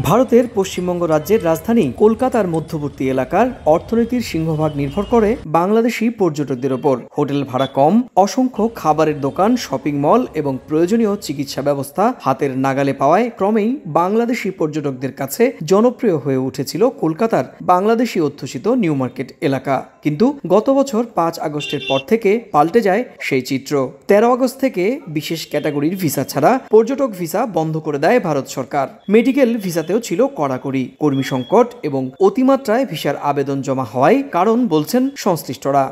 ভারতের পশ্চিমবঙ্গ রাজ্যের রাজধানী কলকাতার মধ্যবর্তী এলাকার অর্থনীতির সিংহভাগ নির্ভর করে বাংলাদেশি পর্যটকদের ওপর। হোটেল ভাড়া কম, অসংখ্য খাবারের দোকান, শপিং মল এবং প্রয়োজনীয় চিকিৎসা ব্যবস্থা হাতের নাগালে পাওয়ায় ক্রমেই বাংলাদেশি পর্যটকদের কাছে জনপ্রিয় হয়ে উঠেছিল কলকাতার বাংলাদেশি অধ্যুষিত নিউ মার্কেট এলাকা। কিন্তু গত বছর 5 আগস্টের পর থেকে পাল্টে যায় সেই চিত্র। 13 আগস্ট থেকে বিশেষ ক্যাটাগরির ভিসা ছাড়া পর্যটক ভিসা বন্ধ করে দেয় ভারত সরকার। মেডিকেল ভিসাতেও ছিল কড়াকড়ি, কর্মী সংকট এবং অতিমাত্রায় ভিসার আবেদন জমা হওয়ায় কারণ বলছেন সংশ্লিষ্টরা।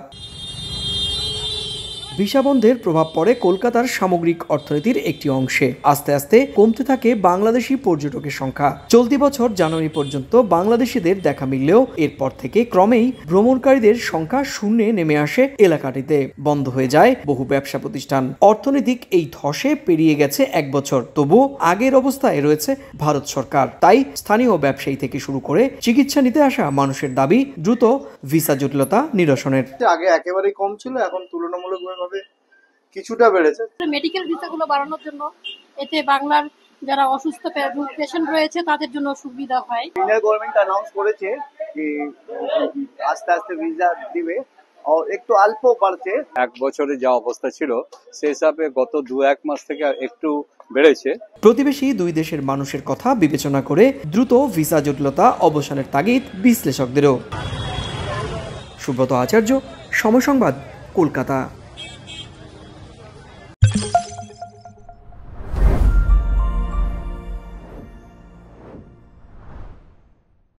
ভিসা বন্ধের প্রভাব পড়ে কলকাতার সামগ্রিক অর্থনীতির একটি অংশে। আস্তে আস্তে কমতে থাকে বাংলাদেশি পর্যটকের সংখ্যা। চলতি বছর জানুয়ারি পর্যন্ত বাংলাদেশিদের দেখা মিললেও এরপর থেকে ক্রমেই ভ্রমণকারীদের সংখ্যা শূন্যে নেমে আসে এলাকাটিতে। বন্ধ হয়ে যায় বহু ব্যবসা প্রতিষ্ঠান। অর্থনৈতিক এই ধসে পেরিয়ে গেছে 1 বছর, তবু আগের অবস্থায় রয়েছে ভারত সরকার। তাই স্থানীয় ব্যবসায়ী থেকে শুরু করে চিকিৎসা নিতে আসা মানুষের দাবি দ্রুত ভিসা জটিলতা নিরসনের। আগে একেবারেই কম ছিল, এখন তুলনামূলকভাবে কিছুটা বেড়েছে। মেডিকেল ভিসাগুলো বাড়ানোর জন্য এতে বাংলার যারা অসুস্থ পেশেন্ট রয়েছে তাদের জন্য সুবিধা হয়। ইন্ডিয়ান গভর্নমেন্ট অ্যানাউন্স করেছে যে আস্তে আস্তে ভিসা দিবে, একটু অল্প বাড়ছে। 1 বছরে যা অবস্থা ছিল সেই হিসাবে গত 2-1 মাস থেকে একটু বেড়েছে। প্রতিবেশী দুই দেশের মানুষের কথা বিবেচনা করে দ্রুত ভিসা জটিলতা অবসানের তাগিদ বিশ্লেষকদেরও। সুব্রত আচার্য, সময় সংবাদ, কলকাতা।